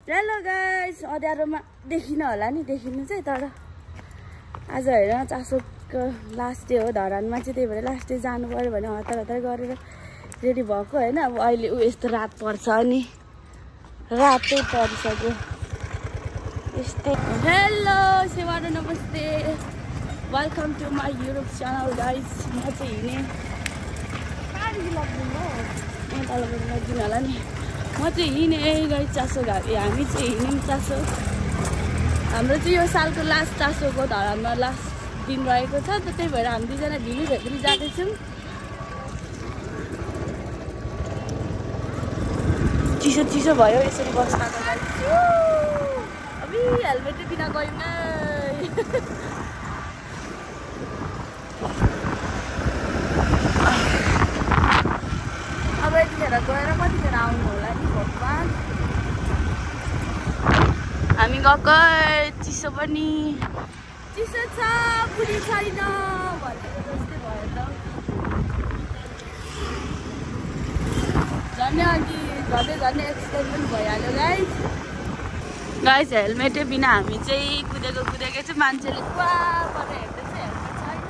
Hello guys, अँध्यारोमा देखिन होला नि, देखिनु चाहिँ तर आज हेर चासोको लास्ट डे हो धरानमा चाहिँ, त्यही भएर लास्ट डे जानु पर्यो भने हतार हतार गरेर रेडी भएको होइन। अब अहिले यस्तो रात पर्छ अनि रातै परिसक्यो यस्तै। हेलो सेवारो नमस्ते, welcome to my YouTube channel guys. म चाहिँ हिँडेँ लगिदिनु होला नि, म चाहिँ हिँडेँ गाइस चासो घाट। हामी चाहिँ हिँड्यौँ चासो, हाम्रो चाहिँ यो सालको लास्ट चासोको धरानमा लास्ट दिन रहेको छ, त्यही भएर हामी दुईजना भिली भेत्री जाँदैछौँ। चिसो चिसो भयो यसरी बस्न त गाइस। अबि हेलमेटै बिना गयौँ न। अब यतिखेर गएर कतिखेर आउनु होला नि भगवान। हामी गएको चिसो पनि चिसो छ, पुरी छैन भनेको जस्तै भयो त। झन् अघि झन्डै एक्सिडेन्ट पनि भइहाल्यो गाइस। गाइस हेलमेटै बिना हामी चाहिँ कुदेकै चाहिँ मान्छेले पुरा परेर हेर्दैछ, हेलमेट छैन।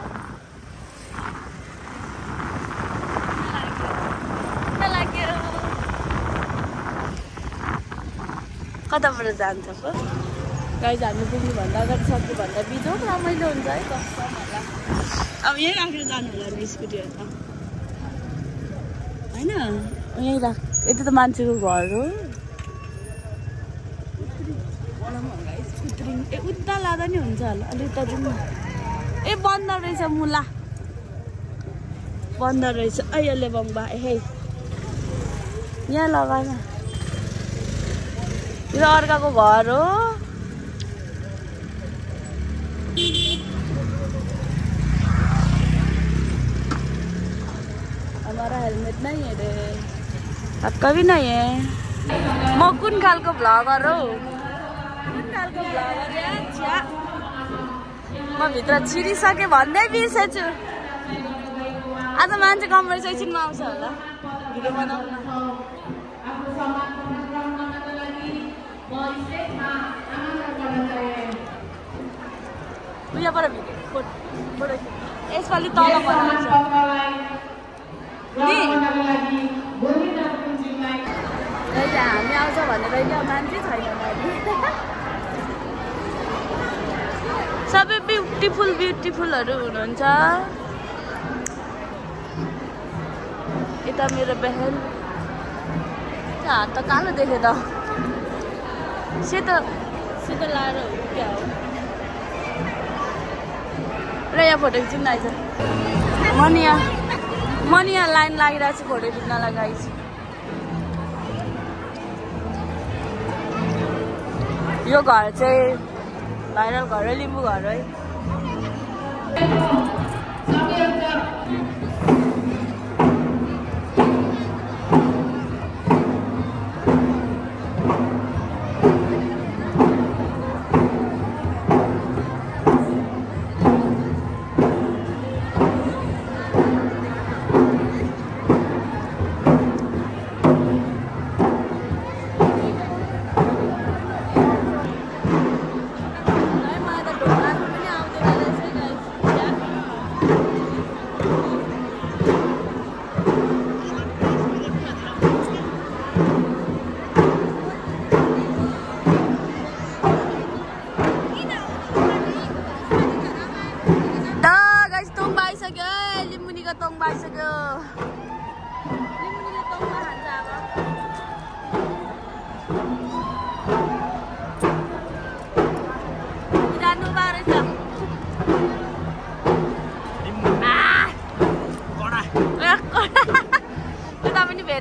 कताबाट जान्छ पो गाइस, हामी पुग्नुभन्दा अगाडि सक्नुभन्दा बिजो रमाइलो हुन्छ है, कस्तो होला। अब यहीँ राखेर जानु होला नि स्कुटीहरू त होइन, यहीँ राख। यति त मान्छेको घर हो। ए उता लाँदा नि हुन्छ होला, अलि उता जाउँ न। ए बन्द रहेछ मुला, बन्द रहेछ। अहिले बङ्बा हे यहाँ लगाएन, यो अर्काको घर हो। हमारा हेलमेट नहीं है रे, आपका भी नहीं है। म कुन खालको भ्लगर हो, कुन खालको भ्लगर है। अच्छा म भित्र छिरिसके भन्दै बिर्सेछु। आज मान्छे कन्भर्सेसनमा आउँछ होला, भिडियो बनाउन। उयाबाट भिडियो फोटो यसपालि तल बनाउँछ नि। हामी आउँछ भनेर यहाँ मान्छे छैन, सबै ब्युटिफुलहरू हुनुहुन्छ। यता मेरो बहन हात त कालो देख्यो त, सेतो लाएर हो क्या हो। र यहाँ फोटो खिच्नु आइछ, म नि यहाँ लाइन लागिरहेको छु फोटो खिच्नलाई गाइस। यो घर चाहिँ भाइरल घर हो, लिम्बू घर है।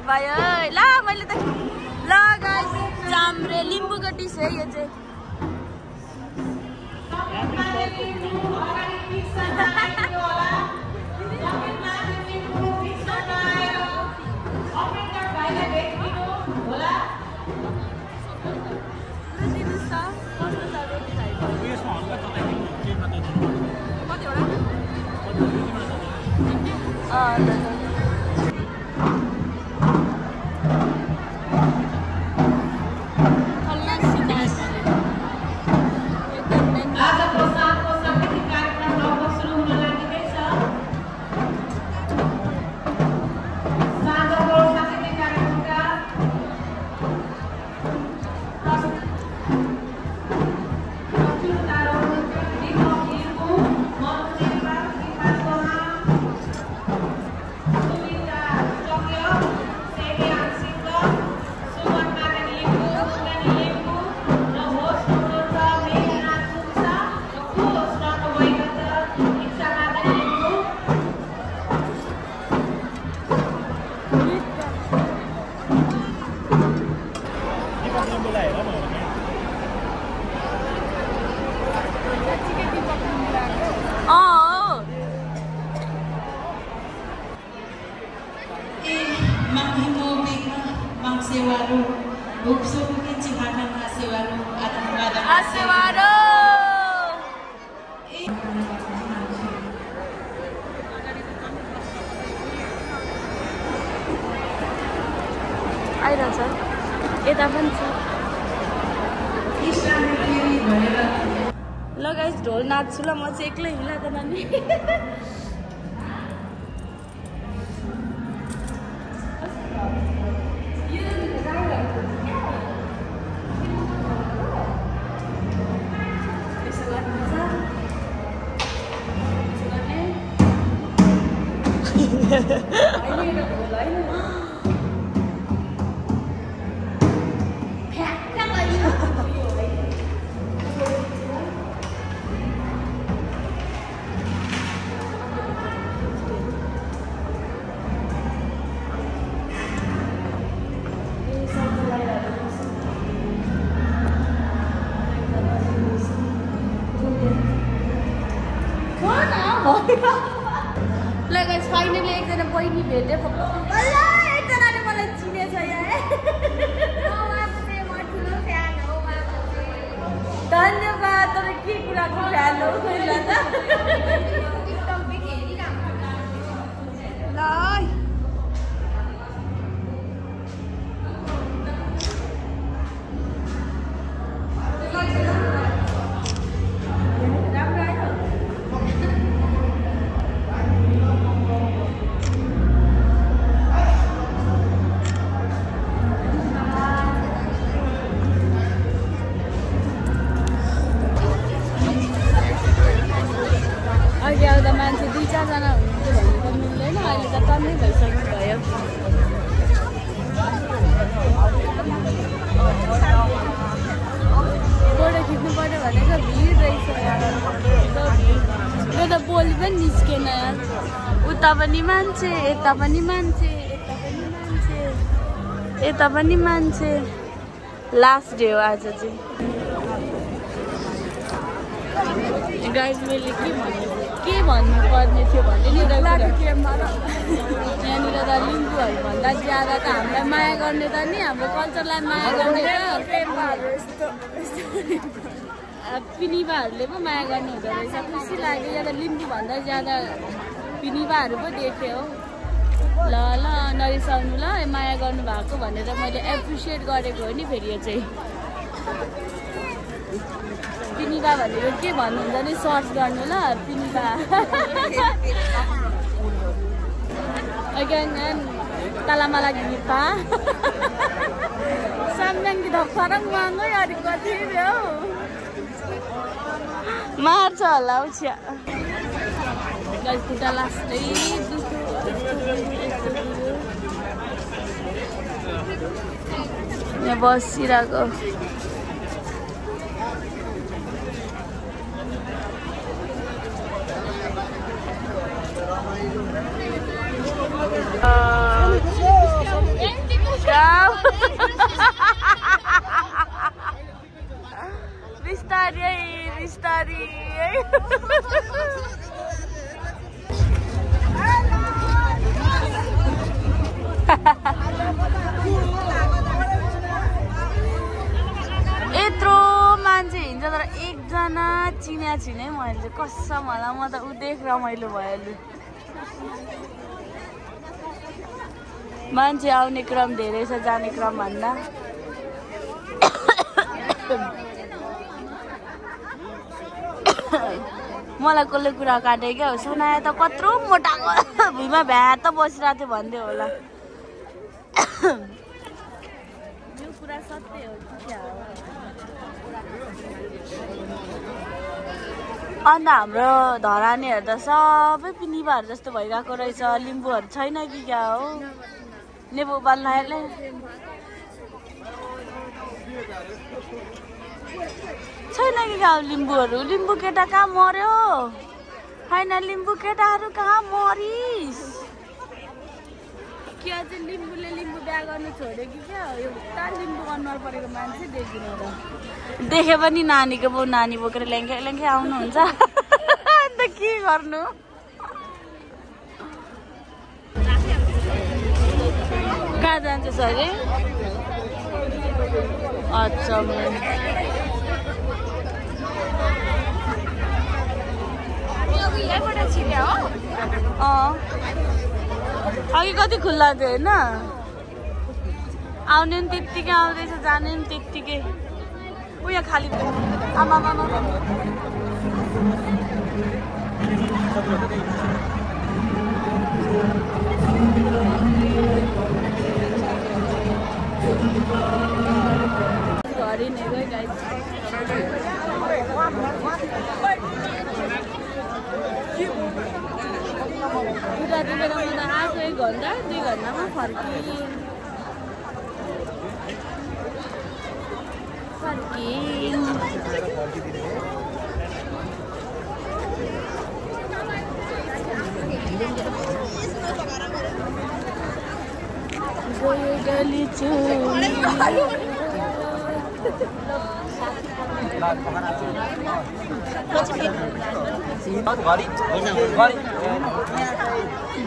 भयो ल मैले त ल गाइस, चाम्रे लिम्बूको डिस है यो चाहिँ। दसवारो आइरहेछ यता पनि छ ल गाइस ढोल नाच्छु ल म चाहिँ एक्लै हिँड्ला त नानी फाइनली एकजना बहिनी भेटे एकजनाले मलाई चिनेछ धन्यवाद तर के कुराको फ्यान हो उता पनि मान्छे यता पनि मान्छे यता पनि मान्छे लास्ट डे हो आज चाहिँ गाइस मैले के भन्नुपर्ने थियो भने नि यहाँनिर त लिम्बूहरू भन्दा ज्यादा त हामीलाई माया गर्ने त नि हाम्रो कल्चरलाई माया गर्ने त पिनिबाहरूले पो माया गर्नु हुँदो रहेछ खुसी लाग्यो या त लिम्बू भन्दा ज्यादा पिनिबाहरू पो देखेँ हो ल ल नरिसाउनु ल माया गर्नु भएको भनेर मैले एप्रिसिएट गरेको हो नि फेरि यो चाहिँ पिनिबा भनेको के भन्नुहुन्छ नि सर्च गर्नु ल पिनिबा again talamala gita samyang kita parang mango ya di koti dia marcha lau cia guys kita last day ya bosirago Bistari यत्रो मान्छे हिँड्छ तर एकजना चिन्या छिनै मैले कसम होला म त उ देख रमाइलो भयो मान्छे आउने क्रम धेरै छ जाने क्रम भन्दा मलाई कसले कुरा काटे क्या हो सुनाए त कत्रो मोटाको भुइँमा भ्यात बसिरहेको थियो भन्दै होला यो कुरा सत्य हो कि क्या हो अन्त हाम्रो धरानेहरू त सबै पिनिबाहरू जस्तो भइरहेको रहेछ लिम्बूहरू छैन कि क्या हो नेबु बाल्नाले छैन कि क्या लिम्बूहरू लिम्बू केटा कहाँ मर्यो होइन लिम्बू केटाहरू कहाँ मरिस क्या चाहिँ लिम्बूले लिम्बू बिहा गर्नु छोड्यो कि क्या एउटा लिम्बू अनुहार परेको मान्छे देख्दिनँ त देखे पनि नानीको बाउ नानी बोकेर ल्याङ्गे ल्याङ्गे आउनुहुन्छ अन्त के गर्नु कहाँ जान्छ सर अच्छा अघि कति खुल्ला थियो होइन आउने नि त्यत्तिकै आउँदैछ जाने नि त्यत्तिकै उयो खाली आमा घरि नै गयो गाइस उता त्यति बेला म त आएको 1 घन्टा 2 घन्टामा फर्किएँ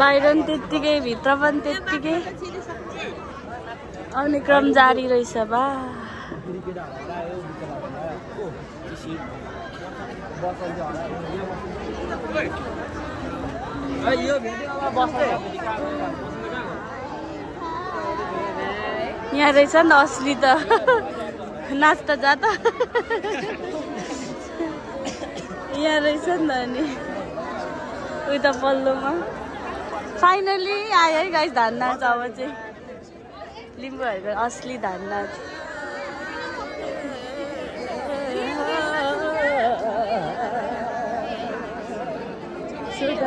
बाहिर पनि त्यत्तिकै भित्र पनि त्यत्तिकै आउने क्रम जारी रहेछ बा यहाँ रहेछ नि असली त नाच्दा जाता यहाँ रहेछ नि त अनि उता पल्लोमा फाइनली आयो है गाइस धान नाच अब चाहिँ लिम्बूहरूको असली धान नाच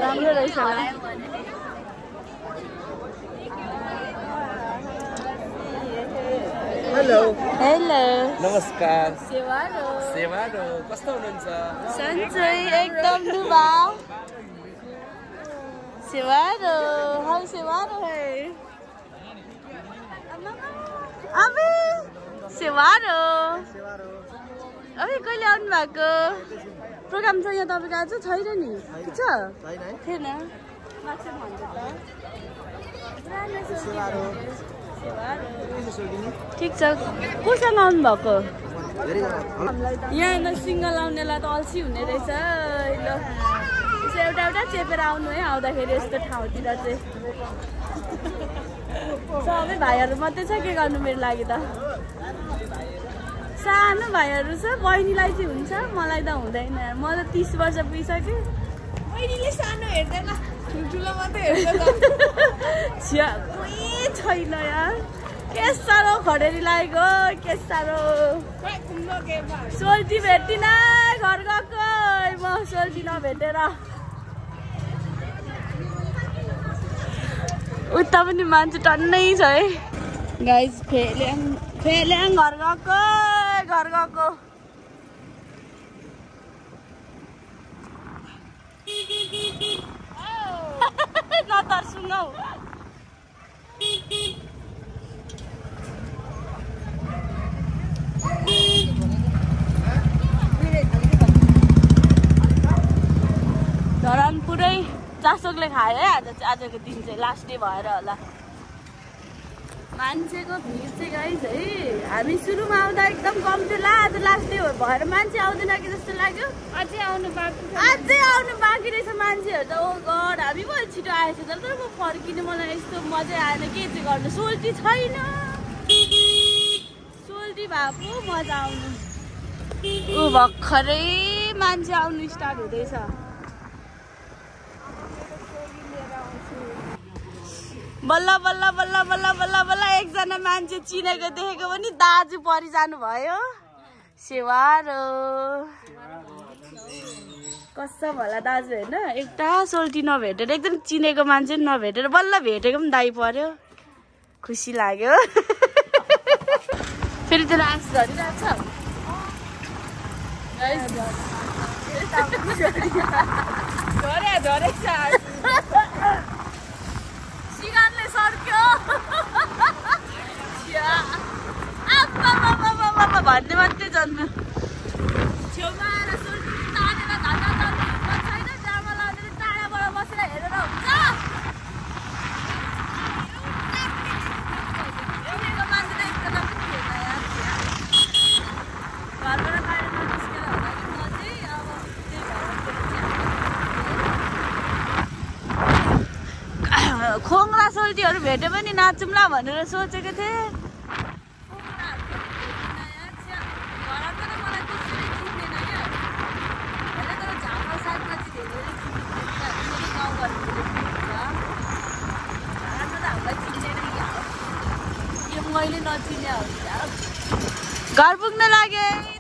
राम्रो रहेछ हेलो हेलो नमस्कार सेवारो कस्तो हुनुहुन्छ सन्चै एकदम दुबा सेवारो हाउ सेवारो है अबे सेवारो अबे कहिले आउनु भएको प्रोग्राम छ यहाँ तपाईको आज छैन नि ठिक छ थिएन ठिक छ कोसँग आउनु भएको यहाँ सिङ्गल आउनेलाई त अल्छी हुने रहेछ ल एउटा एउटा चेपेर आउनु है आउँदाखेरि यस्तो ठाउँतिर चाहिँ सबै भाइहरू मात्रै छ के गर्नु मेरो लागि त सानो भाइहरू छ बहिनीलाई चाहिँ हुन्छ मलाई त हुँदैन म त 30 वर्ष पुगिसक्यो बहिनीले सानो हेर्दैन ठुल्ठुलो मात्रै हेर्दैन छिया कोही छैन यार के साह्रो खडेरी लागेको के साह्रो सोल्टी भेट्दिन घर गएको म सोल्टी नभेटेर उता पनि मान्छे टन्नै छ है गाइस फेल्याङ घर गएको नतर्सुङौ धरान पुरै चासोकले खायो है आजको दिन चाहिँ लास्ट डे भएर होला मान्छेको भिड चाहिँ गाइस है हामी सुरुमा आउँदा एकदम कम थियो आज लास्ट डे भएर मान्छे आउँदैन कि जस्तो लाग्यो अझै आउनु बाँकी रहेछ मान्छेहरू त ओ गड हामी पनि छिटो आएछ तर म फर्किनु मलाई यस्तो मजै आएन के चाहिँ गर्नु सोल्टी छैन सोल्टी भएको मजा आउनु ऊ भर्खरै मान्छे आउनु स्टार्ट हुँदैछ बल्ल बल्ल बल्ल बल्ल बल्ल बल्ल एकजना मान्छे चिनेको देखेको पनि दाजु परिजानु भयो सेवारो कसम होला दाजु होइन एउटा सोल्टी नभेटेर एकदम चिनेको मान्छे पनि नभेटेर बल्ल भेटेको पनि दाइ पर्यो खुसी लाग्यो फेरि त्यो आँस झरिरहेको छ सिगारले सर्क्यो भन्ने मात्रै जन्म छेउमा आएर सोल्टी तानेर घाटा चल्ने छैन जामा लाउँदै टाढाबाट बसेर हेरेर हुन्छ एउटैको मान्छे त एकजना पनि थिएन यार घरबाट बाहिर ननिस्केर होला कि म चाहिँ अब त्यही सोल्टीहरू भेट्यो पनि नाचौँला भनेर सोचेको थिएँ। मैले नचिने घर पुग्न लागे।